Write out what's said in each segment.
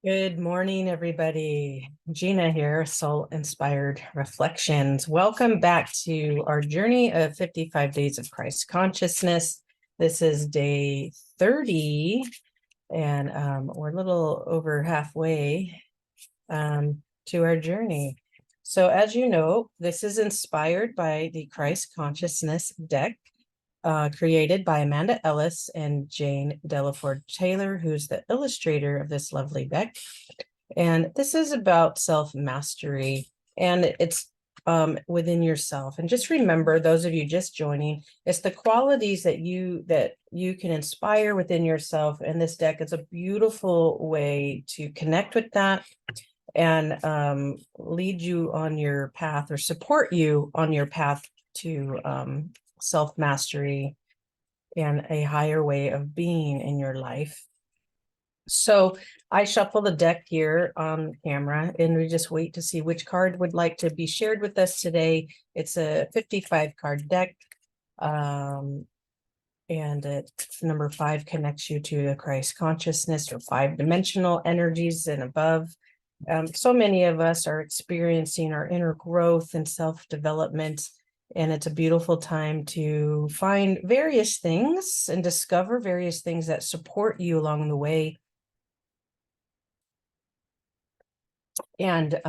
Good morning, everybody. Gina here, Soul Inspired Reflections. Welcome back to our journey of 55 Days of Christ Consciousness. This is day 30, and we're a little over halfway to our journey. So as you know, this is inspired by the Christ Consciousness deck, created by Amanda Ellis and Jane Delaford Taylor, who's the illustrator of this lovely deck. And this is about self-mastery, and it's within yourself. And just remember, those of you just joining, it's the qualities that you can inspire within yourself. And this deck is a beautiful way to connect with that and lead you on your path, or support you on your path to self-mastery and a higher way of being in your life. So I shuffle the deck here on camera, and we just wait to see which card would like to be shared with us today. It's a 55 card deck. And number 5 connects you to the Christ consciousness, or 5-dimensional energies and above. So many of us are experiencing our inner growth and self-development, and it's a beautiful time to find various things and discover various things that support you along the way. And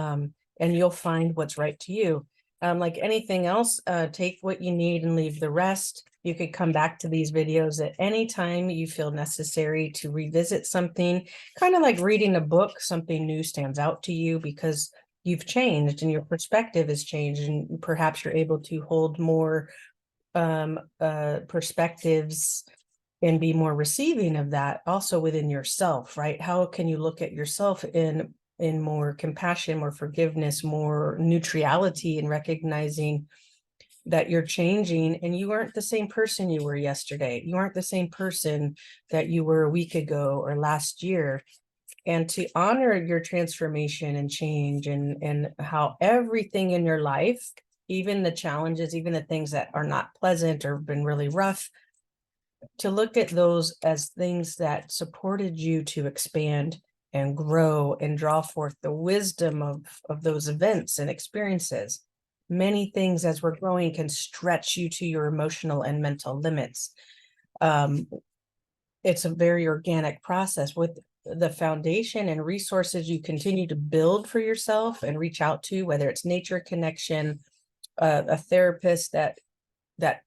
you'll find what's right to you. Like anything else, take what you need and leave the rest. You could come back to these videos at any time you feel necessary to revisit something, kind of like reading a book. Something new stands out to you because you've changed and your perspective has changed, and perhaps you're able to hold more perspectives and be more receiving of that also within yourself, right? How can you look at yourself in more compassion, more forgiveness, more neutrality, and recognizing that you're changing and you aren't the same person you were yesterday. You aren't the same person that you were a week ago or last year. And to honor your transformation and change, and how everything in your life, even the challenges, even the things that are not pleasant or been really rough, to look at those as things that supported you to expand and grow and draw forth the wisdom of those events and experiences. Many things as we're growing can stretch you to your emotional and mental limits. It's a very organic process with the foundation and resources you continue to build for yourself and reach out to, whether it's nature connection, a therapist that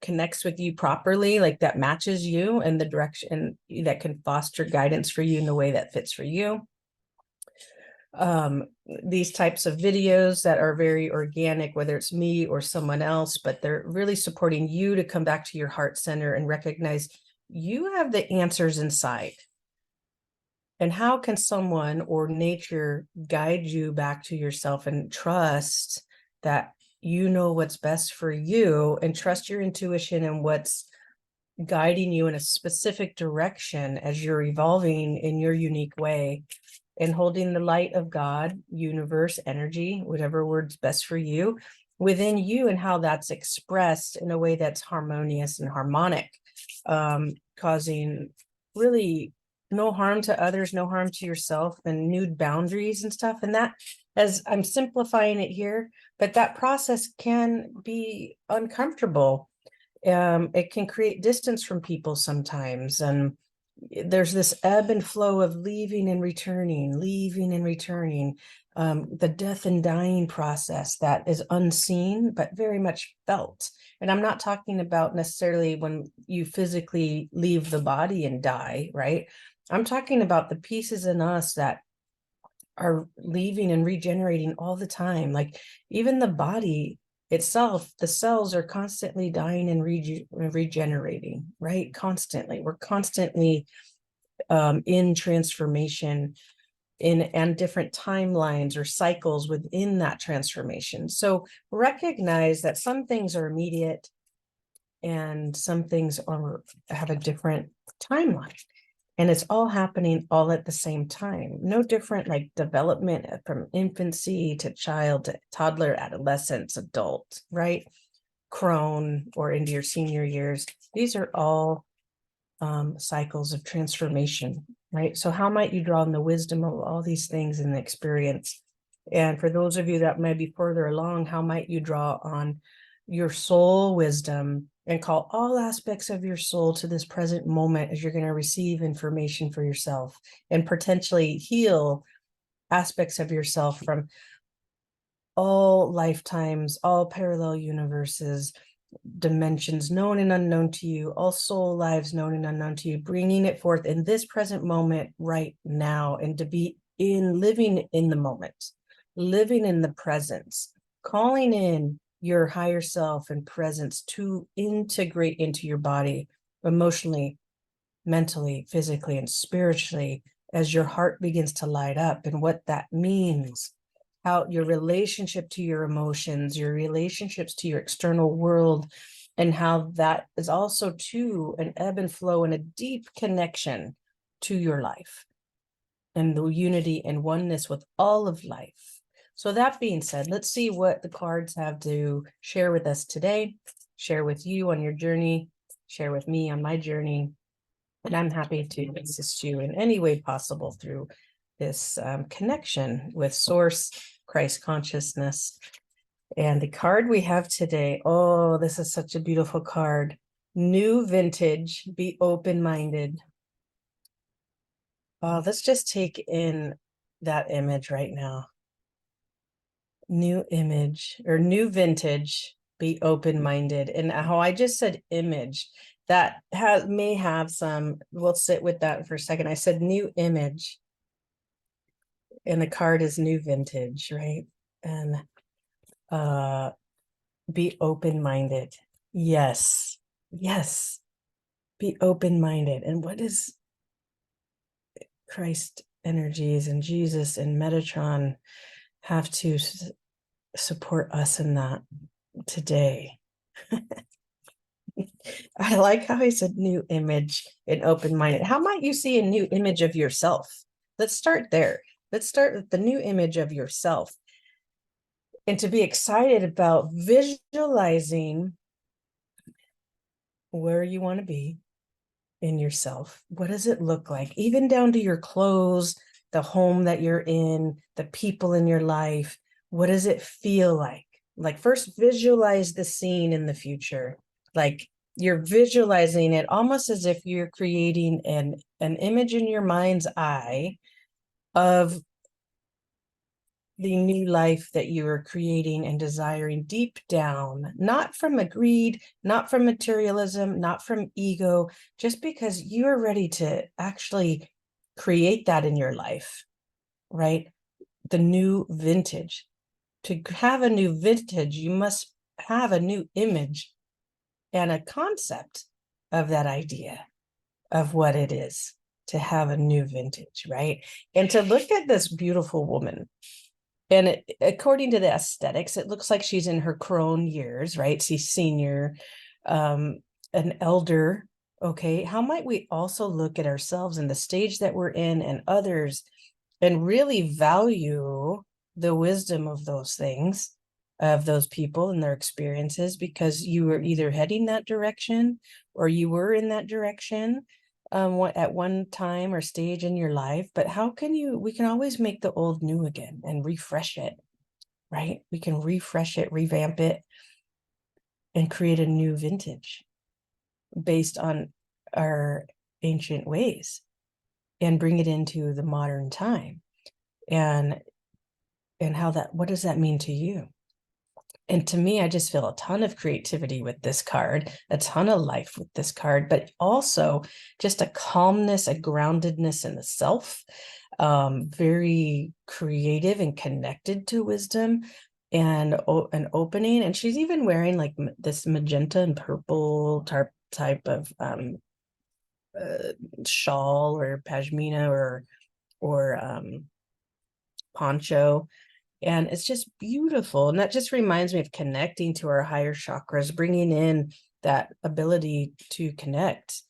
connects with you properly, like that matches you and the direction that can foster guidance for you in the way that fits for you. These types of videos that are very organic, whether it's me or someone else, but they're really supporting you to come back to your heart center and recognize you have the answers inside. And how can someone or nature guide you back to yourself and trust that you know what's best for you, and trust your intuition and what's guiding you in a specific direction as you're evolving in your unique way, and holding the light of God, universe, energy, whatever word's best for you, within you, and how that's expressed in a way that's harmonious and harmonic, causing really no harm to others, no harm to yourself, and new boundaries and stuff. And that, as I'm simplifying it here, but that process can be uncomfortable. It can create distance from people sometimes, and there's this ebb and flow of leaving and returning, the death and dying process that is unseen but very much felt. And I'm not talking about necessarily when you physically leave the body and die, right? I'm talking about the pieces in us that are leaving and regenerating all the time. Like even the body itself, the cells are constantly dying and regenerating, right? Constantly. We're constantly in transformation, and different timelines or cycles within that transformation. So recognize that some things are immediate and some things have a different timeline. And it's all happening all at the same time. No different, like development from infancy to child to toddler, adolescence, adult, right? Crone, or into your senior years. These are all cycles of transformation. right? So how might you draw on the wisdom of all these things in the experience? And for those of you that may be further along, how might you draw on your soul wisdom and call all aspects of your soul to this present moment as you're going to receive information for yourself and potentially heal aspects of yourself from all lifetimes, all parallel universes, dimensions known and unknown to you, all soul lives known and unknown to you, bringing it forth in this present moment right now, and to be living in the moment, living in the presence, calling in your higher self and presence to integrate into your body emotionally, mentally, physically, and spiritually as your heart begins to light up, and what that means, how your relationship to your emotions, your relationships to your external world, and how that is also too an ebb and flow and a deep connection to your life and the unity and oneness with all of life. So that being said, let's see what the cards have to share with us today, share with you on your journey, share with me on my journey. And I'm happy to assist you in any way possible through this connection with Source, Christ consciousness. And the card we have today, oh, this is such a beautiful card. New vintage, be open-minded. Let's just take in that image right now. New image or new vintage, be open-minded. And how I just said image, that may have some, we'll sit with that for a second. I said new image, and the card is new vintage, right? And be open-minded. Yes, yes, be open-minded. And what is Christ energies and Jesus and Metatron have to support us in that today? I like how he said new image and open-minded. How might you see a new image of yourself? Let's start there. Let's start with the new image of yourself. And to be excited about visualizing where you want to be in yourself. What does it look like? Even down to your clothes, the home that you're in, the people in your life. What does it feel like? Like, first visualize the scene in the future. Like, you're visualizing it almost as if you're creating an image in your mind's eye of the new life that you are creating and desiring deep down, not from a greed, not from materialism, not from ego, just because you are ready to actually create that in your life, right? The new vintage. To have a new vintage, you must have a new image and a concept of that idea of what it is to have a new vintage, right? And to look at this beautiful woman. And according to the aesthetics, it looks like she's in her crone years, right? She's senior, an elder. Okay, how might we also look at ourselves and the stage that we're in and others and really value the wisdom of those things, of those people and their experiences, because you were either heading that direction or you were in that direction at one time or stage in your life. But how can we can always make the old new again and refresh it, right? We can refresh it, revamp it, and create a new vintage based on our ancient ways and bring it into the modern time. And how that, what does that mean to you? And to me, I just feel a ton of creativity with this card, a ton of life with this card, but also just a calmness, a groundedness in the self, very creative and connected to wisdom, and an opening. And she's even wearing like this magenta and purple type of shawl or pashmina or poncho. And it's just beautiful. And that just reminds me of connecting to our higher chakras, bringing in that ability to connect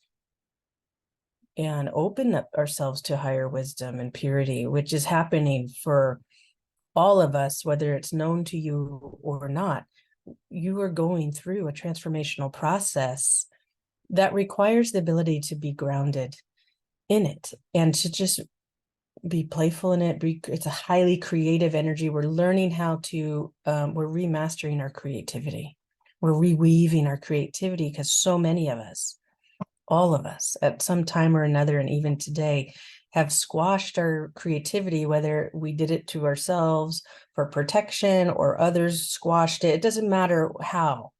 and open up ourselves to higher wisdom and purity, which is happening for all of us, whether it's known to you or not. You are going through a transformational process that requires the ability to be grounded in it, and to just be playful in it. It's a highly creative energy. We're learning how to, we're remastering our creativity. We're reweaving our creativity, because so many of us, all of us at some time or another, and even today, have squashed our creativity, whether we did it to ourselves for protection or others squashed it. It doesn't matter how.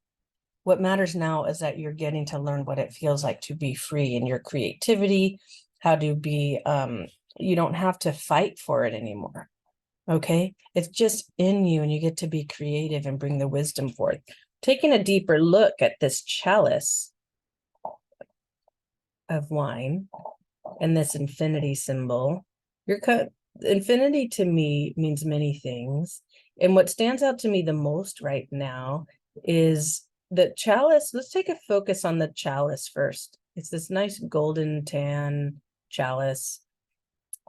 What matters now is that you're getting to learn what it feels like to be free in your creativity, how to be, you don't have to fight for it anymore. Okay. It's just in you, and you get to be creative and bring the wisdom forth. Taking a deeper look at this chalice of wine and this infinity symbol, your cup, infinity to me means many things. And what stands out to me the most right now is the chalice. Let's take a focus on the chalice first. It's this nice golden tan chalice.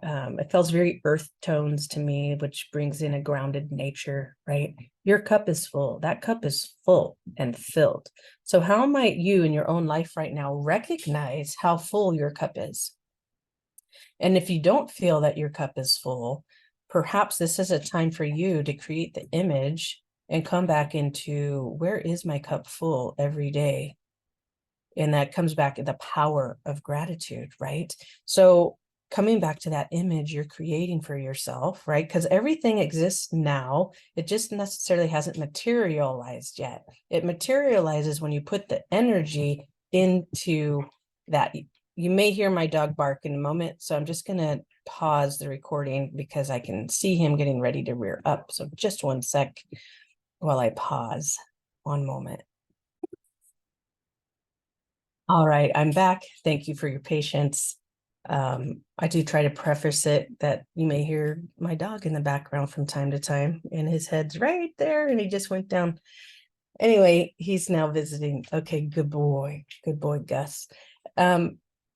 It feels very earth tones to me, which brings in a grounded nature, right? Your cup is full. That cup is full and filled. So how might you in your own life right now recognize how full your cup is? And if you don't feel that your cup is full, perhaps this is a time for you to create the image and come back into, where is my cup full every day? And that comes back to the power of gratitude, right? So coming back to that image you're creating for yourself, right? Because everything exists now. It just necessarily hasn't materialized yet. It materializes when you put the energy into that. You may hear my dog bark in a moment, so I'm just going to pause the recording because I can see him getting ready to rear up. So just one sec while I pause. One moment. All right, I'm back. Thank you for your patience. I do try to preface it that you may hear my dog in the background from time to time, and his head's right there, and he just went down. Anyway, he's now visiting. Okay, good boy, Gus.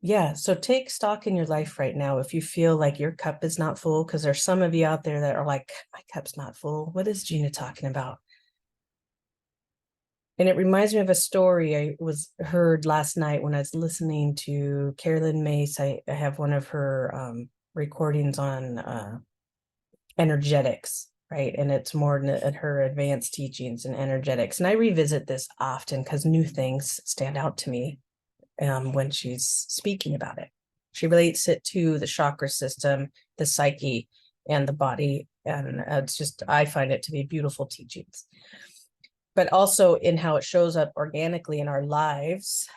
Yeah, so take stock in your life right now. If you feel like your cup is not full, because there's some of you out there that are like, my cup's not full. What is Gina talking about? And it reminds me of a story I was heard last night when I was listening to Carolyn Mace. I have one of her recordings on energetics, right? And it's more in her advanced teachings and energetics. And I revisit this often because new things stand out to me when she's speaking about it. She relates it to the chakra system, the psyche, and the body. And it's just, I find it to be beautiful teachings. But also in how it shows up organically in our lives,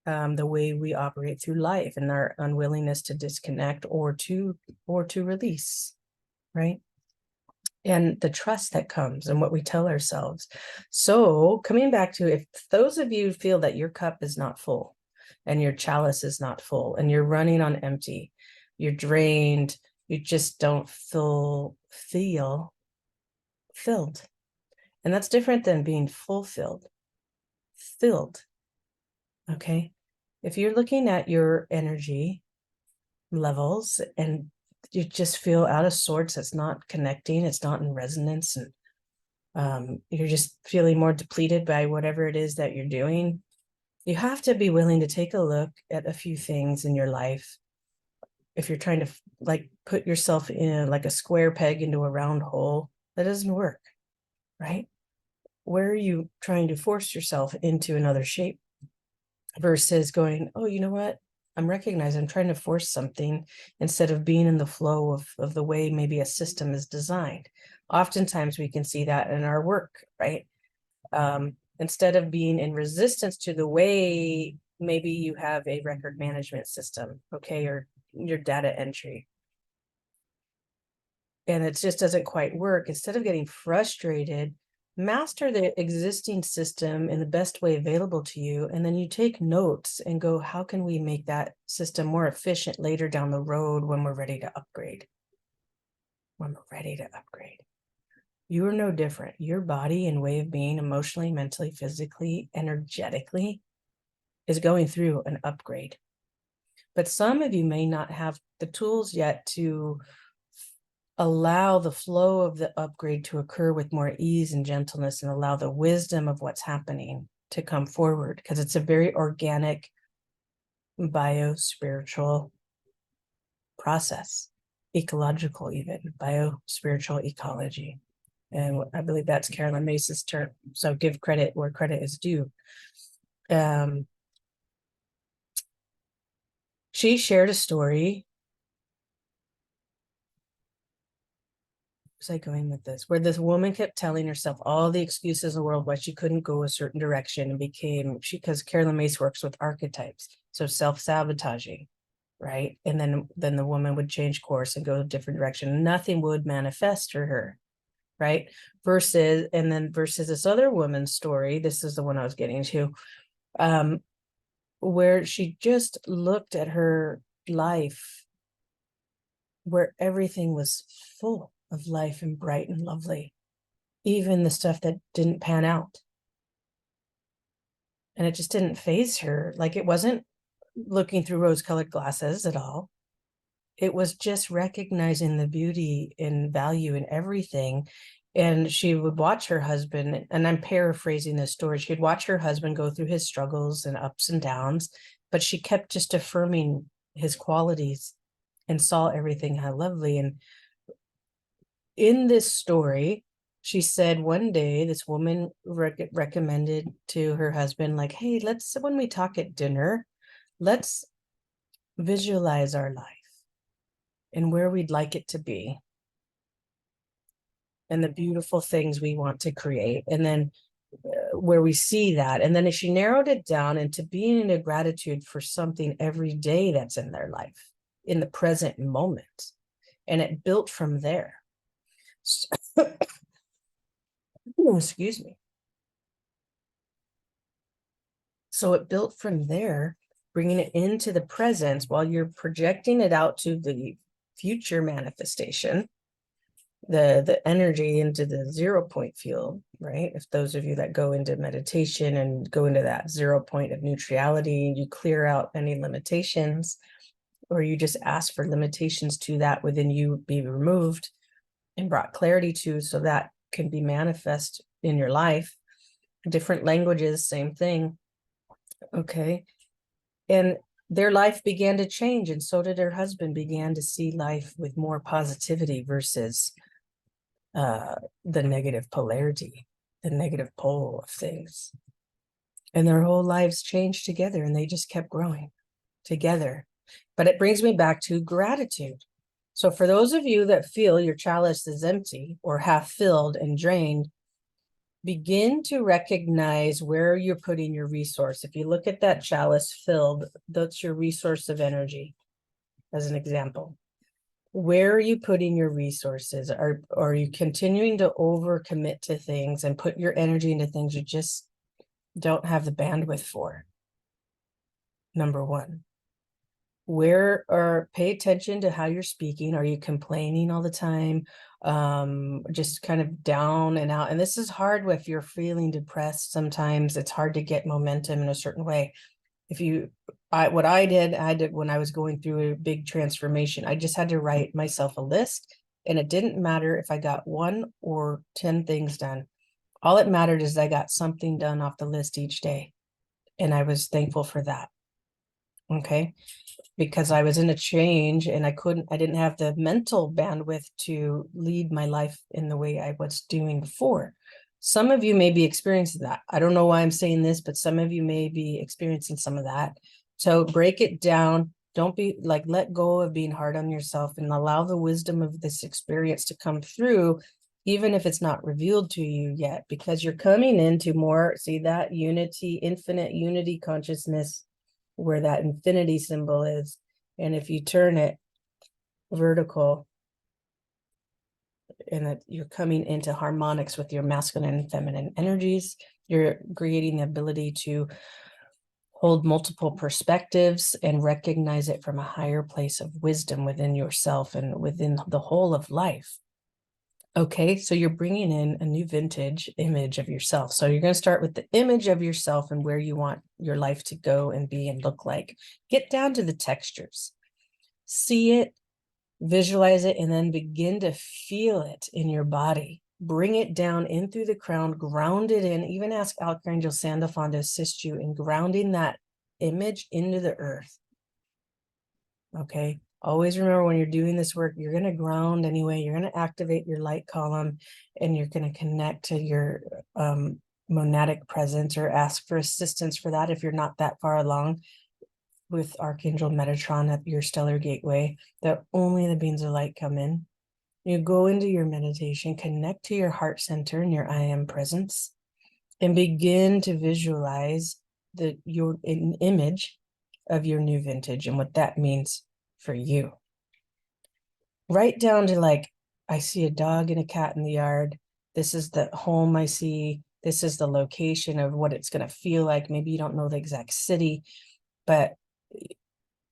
the way we operate through life and our unwillingness to disconnect or to release, right? And the trust that comes and what we tell ourselves. So coming back to, if those of you feel that your cup is not full and your chalice is not full and you're running on empty, you're drained, you just don't feel filled. And that's different than being fulfilled. Filled. Okay. If you're looking at your energy levels and you just feel out of sorts, it's not connecting, it's not in resonance, and you're just feeling more depleted by whatever it is that you're doing, you have to be willing to take a look at a few things in your life. If you're trying to like put yourself in like a square peg into a round hole, that doesn't work, right? Where are you trying to force yourself into another shape versus going, oh, you know what? I'm recognizing I'm trying to force something instead of being in the flow of the way maybe a system is designed. Oftentimes we can see that in our work, right? Instead of being in resistance to the way maybe you have a record management system, okay, or your data entry, and it just doesn't quite work. Instead of getting frustrated, master the existing system in the best way available to you. And then you take notes and go, how can we make that system more efficient later down the road when we're ready to upgrade? When we're ready to upgrade. You are no different. Your body and way of being emotionally, mentally, physically, energetically is going through an upgrade. But some of you may not have the tools yet to allow the flow of the upgrade to occur with more ease and gentleness, and allow the wisdom of what's happening to come forward, because it's a very organic bio-spiritual process, ecological, even bio-spiritual ecology. And I believe that's Carolyn Mace's term. So give credit where credit is due. She shared a story. Was I going with this? Where this woman kept telling herself all the excuses in the world why she couldn't go a certain direction, and because Carolyn Mace works with archetypes. So self-sabotaging, right? And then the woman would change course and go a different direction. Nothing would manifest for her, right? Versus this other woman's story. This is the one I was getting to, where she just looked at her life, where everything was full of life and bright and lovely, even the stuff that didn't pan out. And it just didn't faze her. Like, it wasn't looking through rose-colored glasses at all. It was just recognizing the beauty and value in everything. And she would watch her husband, and I'm paraphrasing this story, she'd watch her husband go through his struggles and ups and downs, but she kept just affirming his qualities and saw everything how lovely. And in this story, she said one day this woman recommended to her husband, like, hey, when we talk at dinner, let's visualize our life and where we'd like it to be and the beautiful things we want to create. And then where we see that. And then she narrowed it down into being in a gratitude for something every day that's in their life, in the present moment. And it built from there. Excuse me. So it built from there, bringing it into the present while you're projecting it out to the future manifestation, the energy into the 0 point field, right? If those of you that go into meditation and go into that 0 point of neutrality, you clear out any limitations, or you just ask for limitations to that within you be removed and brought clarity to, so that can be manifest in your life. Different languages, same thing. Okay. And their life began to change, and so did her husband. Began to see life with more positivity versus the negative polarity, the negative pole of things. And their whole lives changed together, and they just kept growing together. But it brings me back to gratitude. So for those of you that feel your chalice is empty or half filled and drained, begin to recognize where you're putting your resource. If you look at that chalice filled, that's your resource of energy, as an example. Where are you putting your resources? Are you continuing to overcommit to things and put your energy into things you just don't have the bandwidth for? Number one. Pay attention to how you're speaking. Are you complaining all the time? Just kind of down and out. And this is hard if you're feeling depressed. Sometimes it's hard to get momentum in a certain way. What I did when I was going through a big transformation, I just had to write myself a list, and it didn't matter if I got 1 or 10 things done. All it mattered is I got something done off the list each day. And I was thankful for that. Okay. Because I was in a change, and I didn't have the mental bandwidth to lead my life in the way I was doing before. Some of you may be experiencing that. I don't know why I'm saying this, but some of you may be experiencing some of that. So break it down. Don't be like, let go of being hard on yourself and allow the wisdom of this experience to come through, even if it's not revealed to you yet, because you're coming into more, see that unity, infinite unity consciousness, where that infinity symbol is. And if you turn it vertical, and that you're coming into harmonics with your masculine and feminine energies, you're creating the ability to hold multiple perspectives and recognize it from a higher place of wisdom within yourself and within the whole of life. Okay, so you're bringing in a new vintage image of yourself. So you're going to start with the image of yourself and where you want your life to go and be and look like. Get down to the textures. See it, visualize it, and then begin to feel it in your body. Bring it down in through the crown, ground it in. Even ask Archangel Sandalphon to assist you in grounding that image into the earth. Okay. Always remember when you're doing this work, you're going to ground anyway. You're going to activate your light column and you're going to connect to your monadic presence or ask for assistance for that if you're not that far along with Archangel Metatron at your stellar gateway, that only the beings of light come in. You go into your meditation, connect to your heart center and your I am presence, and begin to visualize an image of your new vintage and what that means for you. Right down to like, I see a dog and a cat in the yard. This is the home I see. This is the location of what it's going to feel like. Maybe you don't know the exact city, but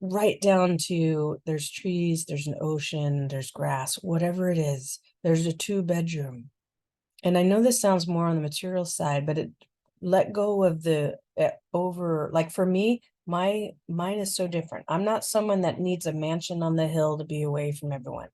right down to there's trees, there's an ocean, there's grass, whatever it is. There's a 2-bedroom. And I know this sounds more on the material side, but it let go of the over, like for me, mine is so different. I'm not someone that needs a mansion on the hill to be away from everyone,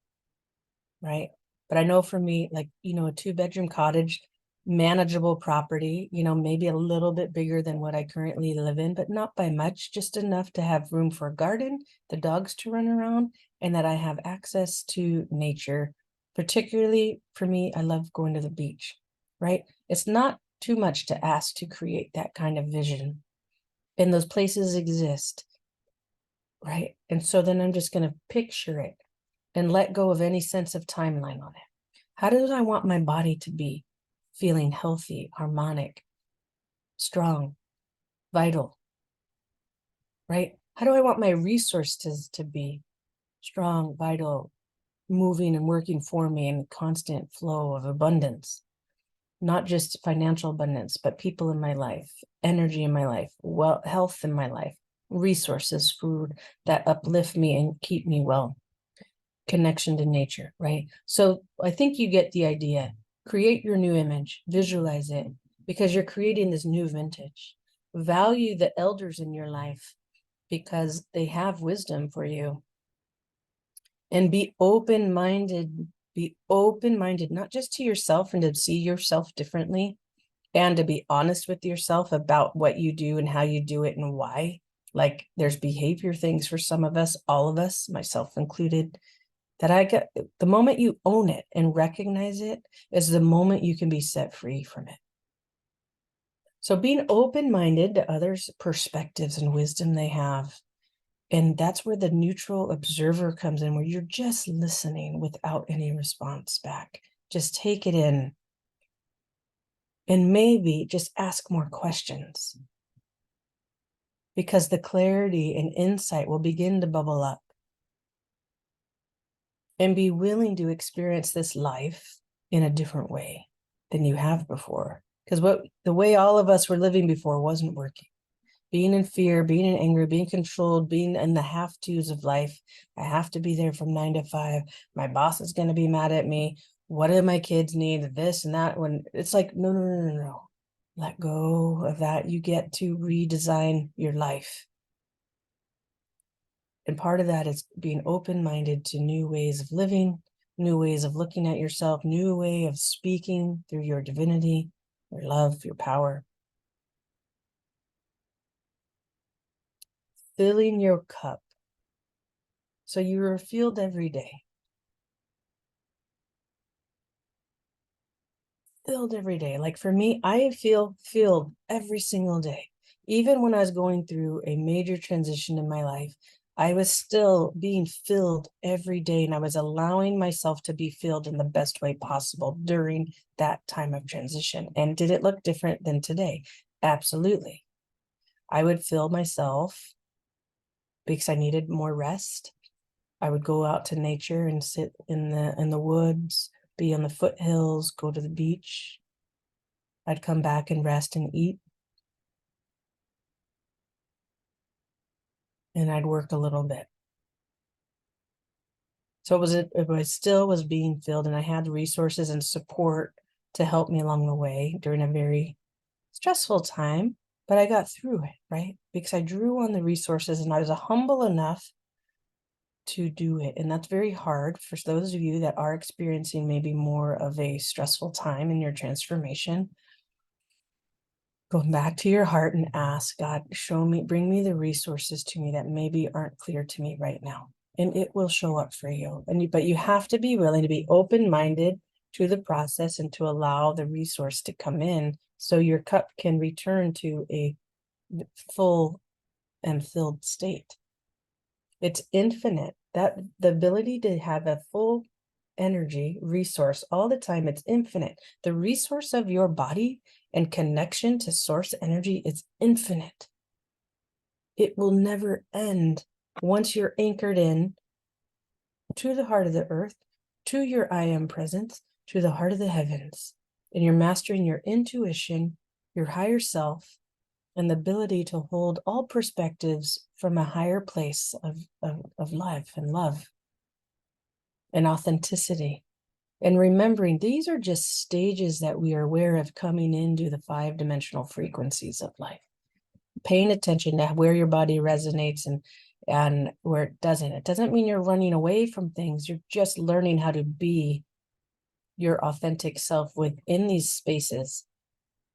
right? But I know for me, like, a 2-bedroom cottage, manageable property, maybe a little bit bigger than what I currently live in, but not by much, just enough to have room for a garden, the dogs to run around, and that I have access to nature. Particularly for me, I love going to the beach, right? It's not too much to ask to create that kind of vision. And those places exist, right? And so then I'm just going to picture it and let go of any sense of timeline on it. How do I want my body to be? Feeling healthy, harmonic, strong, vital, right? How do I want my resources to be? Strong, vital, moving and working for me in constant flow of abundance. Not just financial abundance, but people in my life, energy in my life, health in my life, resources, food that uplift me and keep me well. Connection to nature, right? So I think you get the idea. Create your new image, visualize it, because you're creating this new vintage. Value the elders in your life because they have wisdom for you. And be open-minded, not just to yourself and to see yourself differently, and to be honest with yourself about what you do and how you do it and why. Like there's behavior things for some of us, all of us, myself included, that the moment you own it and recognize it is the moment you can be set free from it. So being open-minded to others' perspectives and wisdom they have. And that's where the neutral observer comes in, where you're just listening without any response back. Just take it in. And maybe just ask more questions. Because the clarity and insight will begin to bubble up. And be willing to experience this life in a different way than you have before. Because the way all of us were living before wasn't working. Being in fear, being in anger, being controlled, being in the have-tos of life. I have to be there from 9 to 5. My boss is going to be mad at me. What do my kids need? This and that. When it's like, no. Let go of that. You get to redesign your life. And part of that is being open-minded to new ways of living, new ways of looking at yourself, new way of speaking through your divinity, your love, your power. Filling your cup. So you are filled every day. Filled every day. Like for me, I feel filled every single day. Even when I was going through a major transition in my life, I was still being filled every day, and I was allowing myself to be filled in the best way possible during that time of transition. And did it look different than today? Absolutely. I would fill myself because I needed more rest. I would go out to nature and sit in the woods, be on the foothills, go to the beach. I'd come back and rest and eat. And I'd work a little bit. So it still was being filled, and I had resources and support to help me along the way during a very stressful time, but I got through it, right? Because I drew on the resources and I was humble enough to do it. And that's very hard for those of you that are experiencing maybe more of a stressful time in your transformation. Going back to your heart and ask God, show me, bring me the resources to me that maybe aren't clear to me right now. And it will show up for you. But you have to be willing to be open-minded to the process and to allow the resource to come in so your cup can return to a full and filled state. It's infinite. That the ability to have a full energy resource all the time, it's infinite. The resource of your body and connection to source energy is infinite. It will never end once you're anchored in to the heart of the earth, to your I am presence, to the heart of the heavens, and you're mastering your intuition, your higher self, and the ability to hold all perspectives from a higher place of life and love and authenticity. And remembering these are just stages that we are aware of coming into the 5-dimensional frequencies of life. Paying attention to where your body resonates and where it doesn't. It doesn't mean you're running away from things. You're just learning how to be your authentic self within these spaces,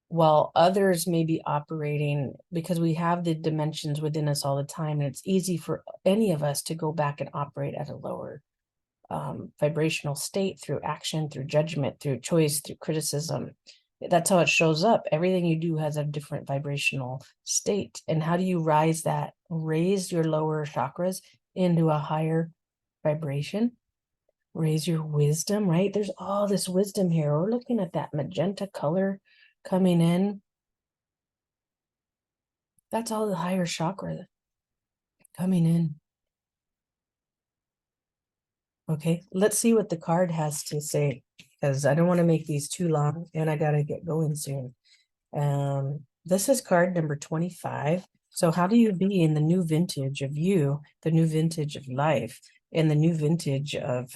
while others may be operating, because we have the dimensions within us all the time, and it's easy for any of us to go back and operate at a lower vibrational state through action, through judgment, through choice, through criticism. That's how it shows up. Everything you do has a different vibrational state. And how do you raise your lower chakras into a higher vibration? Raise your wisdom, right? There's all this wisdom here. We're looking at that magenta color coming in. That's all the higher chakra coming in. Okay, let's see what the card has to say, because I don't want to make these too long and I got to get going soon. This is card number 25. So how do you be in the new vintage of you, the new vintage of life, and the new vintage of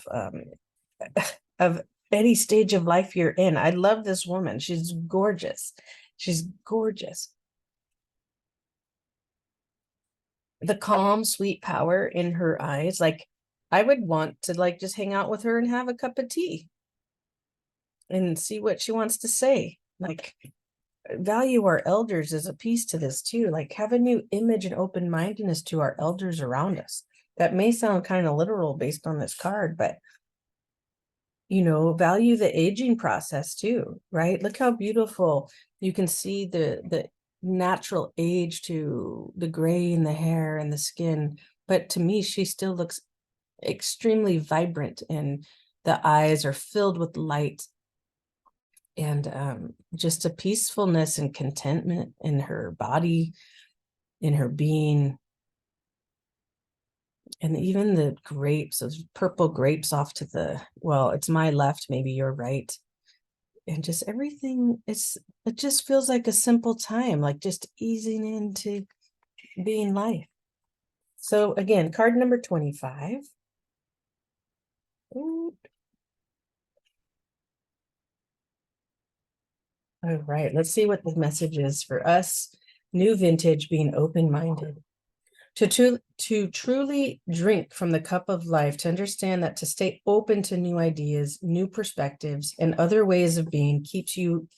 any stage of life you're in? I love this woman. She's gorgeous. She's gorgeous. The calm, sweet power in her eyes. Like, I would want to just hang out with her and have a cup of tea and see what she wants to say. Like, value our elders is a piece to this too. Like, have a new image and open-mindedness to our elders around us. That may sound kind of literal based on this card, but value the aging process too, right? Look how beautiful you can see the natural age to the gray in the hair and the skin. But to me, she still looks extremely vibrant, and the eyes are filled with light, and just a peacefulness and contentment in her body, in her being. And even the grapes, those purple grapes off to it's my left, maybe you're right. And just everything, it just feels like a simple time, like just easing into being life. So again, card number 25. Ooh. All right, let's see what the message is for us. New vintage, being open-minded. To truly drink from the cup of life, to understand that to stay open to new ideas, new perspectives, and other ways of being keeps you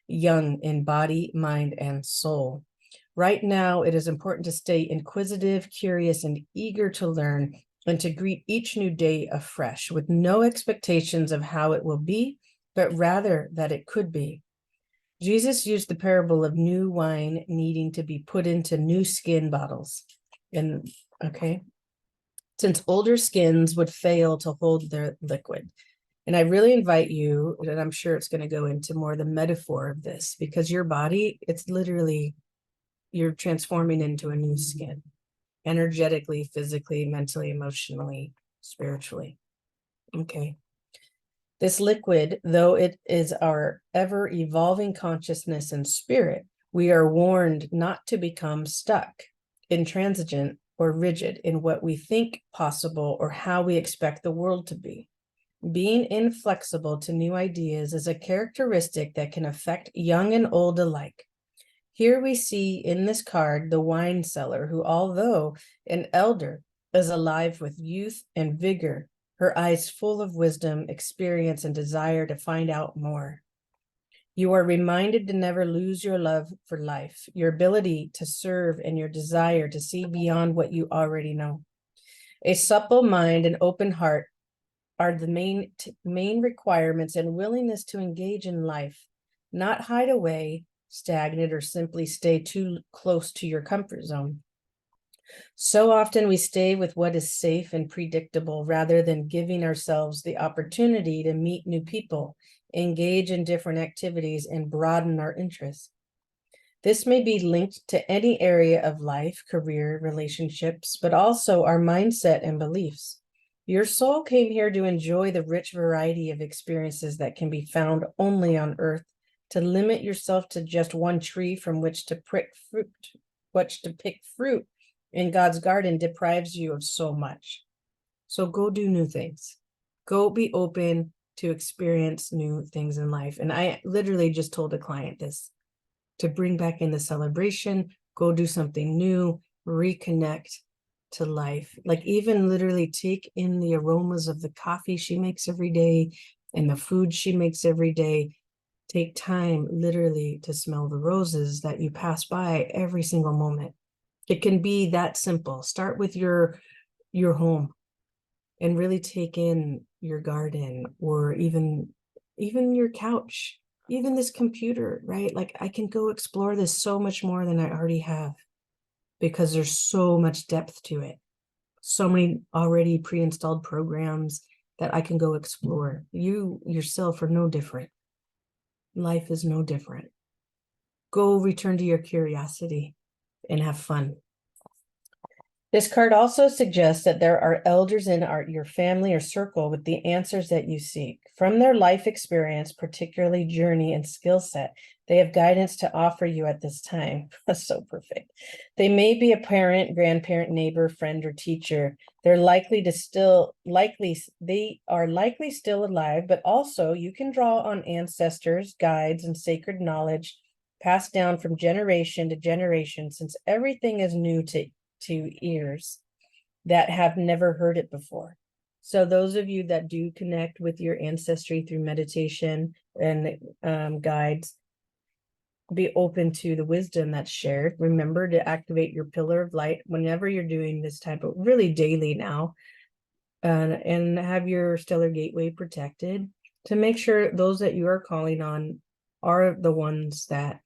young in body, mind, and soul. Right now, it is important to stay inquisitive, curious, and eager to learn, and to greet each new day afresh with no expectations of how it will be, but rather that it could be. Jesus used the parable of new wine needing to be put into new skin bottles. And since older skins would fail to hold their liquid. And I really invite you, and I'm sure it's going to go into more the metaphor of this, because your body, it's literally, you're transforming into a new skin, energetically, physically, mentally, emotionally, spiritually. Okay. This liquid, though it is our ever-evolving consciousness and spirit, we are warned not to become stuck, intransigent, or rigid in what we think possible or how we expect the world to be. Being inflexible to new ideas is a characteristic that can affect young and old alike. Here we see in this card the wine seller who, although an elder, is alive with youth and vigor, her eyes full of wisdom, experience, and desire to find out more. You are reminded to never lose your love for life, your ability to serve, and your desire to see beyond what you already know. A supple mind and open heart are the main requirements, and willingness to engage in life, not hide away, stagnate, or simply stay too close to your comfort zone. So often we stay with what is safe and predictable rather than giving ourselves the opportunity to meet new people, engage in different activities, and broaden our interests. This may be linked to any area of life, career, relationships, but also our mindset and beliefs. Your soul came here to enjoy the rich variety of experiences that can be found only on earth. To limit yourself to just one tree from which to pick fruit in God's garden deprives you of so much. So go do new things. Go be open to experience new things in life. And I literally just told a client this, to bring back in the celebration, go do something new, reconnect to life. Like even literally take in the aromas of the coffee she makes every day and the food she makes every day. Take time literally to smell the roses that you pass by every single moment. It can be that simple. Start with your home and really take in your garden, or even your couch, even this computer, right? Like I can go explore this so much more than I already have, because there's so much depth to it. So many already pre-installed programs that I can go explore. You yourself are no different. Life is no different. Go return to your curiosity and have fun. This card also suggests that there are elders in your family or circle with the answers that you seek. From their life experience, particularly journey and skill set, they have guidance to offer you at this time. That's so perfect. They may be a parent, grandparent, neighbor, friend, or teacher. They are likely still alive, but also you can draw on ancestors, guides, and sacred knowledge passed down from generation to generation, since everything is new to ears that have never heard it before. So those of you that do connect with your ancestry through meditation and guides, be open to the wisdom that's shared. Remember to activate your pillar of light whenever you're doing this type of, really daily now, and have your stellar gateway protected to make sure those that you are calling on are the ones that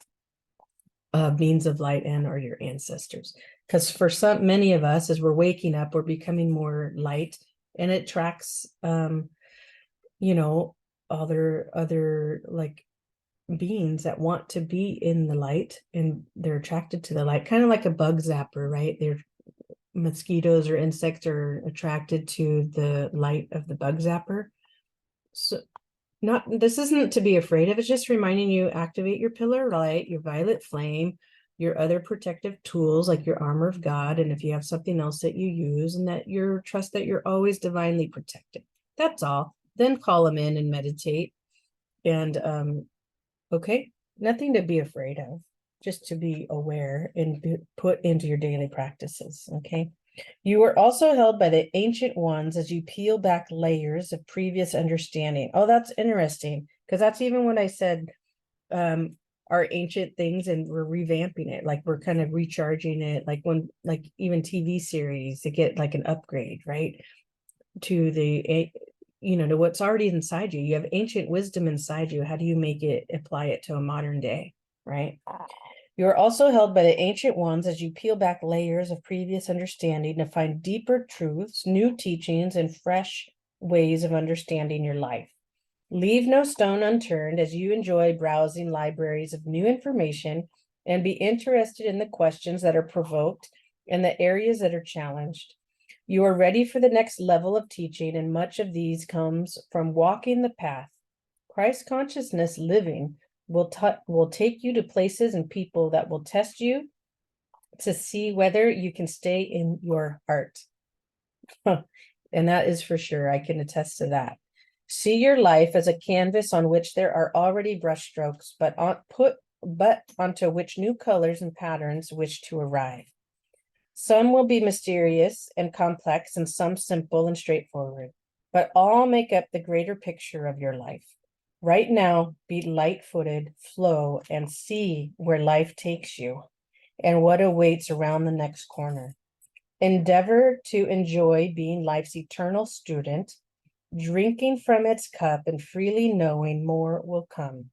beings of light and are your ancestors. Because for many of us, as we're waking up, we're becoming more light, and it tracks, other like beings that want to be in the light, and they're attracted to the light, kind of like a bug zapper, right? They're mosquitoes or insects are attracted to the light of the bug zapper. So this isn't to be afraid of, it's just reminding you, activate your pillar of light, your violet flame, your other protective tools like your armor of God, and if you have something else that you use, and that you trust that you're always divinely protected. That's all. Then call them in and meditate. And okay, nothing to be afraid of, just to be aware and put into your daily practices. Okay. You are also held by the ancient ones as you peel back layers of previous understanding. Oh, that's interesting, because that's even what I said, our ancient things, and we're revamping it. Like we're kind of recharging it, like when, like even TV series, to get like an upgrade, right? To the, to what's already inside you. You have ancient wisdom inside you. How do you apply it to a modern day, right? You are also held by the ancient ones as you peel back layers of previous understanding to find deeper truths, new teachings, and fresh ways of understanding your life. Leave no stone unturned as you enjoy browsing libraries of new information, and be interested in the questions that are provoked and the areas that are challenged. You are ready for the next level of teaching, and much of these comes from walking the path. Christ consciousness living will take you to places and people that will test you to see whether you can stay in your heart. And that is for sure. I can attest to that. See your life as a canvas on which there are already brushstrokes, but onto which new colors and patterns wish to arrive. Some will be mysterious and complex, and some simple and straightforward, but all make up the greater picture of your life. Right now, be light-footed, flow, and see where life takes you and what awaits around the next corner. Endeavor to enjoy being life's eternal student, drinking from its cup and freely knowing more will come.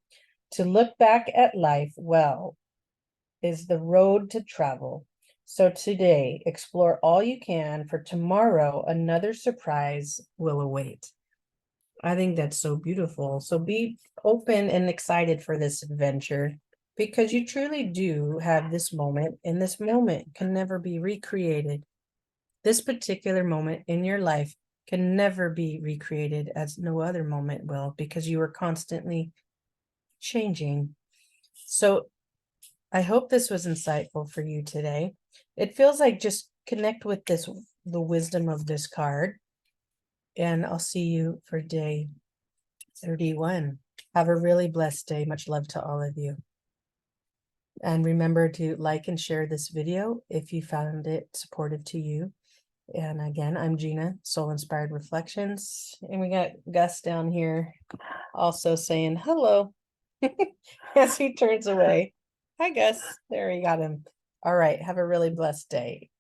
To look back at life well is the road to travel. So today, explore all you can, for tomorrow, another surprise will await. I think that's so beautiful. So be open and excited for this adventure, because you truly do have this moment, and this moment can never be recreated. This particular moment in your life can never be recreated, as no other moment will, because you are constantly changing. So I hope this was insightful for you today. It feels like just connect with this, the wisdom of this card, and I'll see you for day 31. Have a really blessed day. Much love to all of you. And remember to like and share this video if you found it supportive to you. And again, I'm Gina, Soul Inspired Reflections. And we got Gus down here also saying hello as he turns away. Hi, Gus. There, we got him. All right. Have a really blessed day.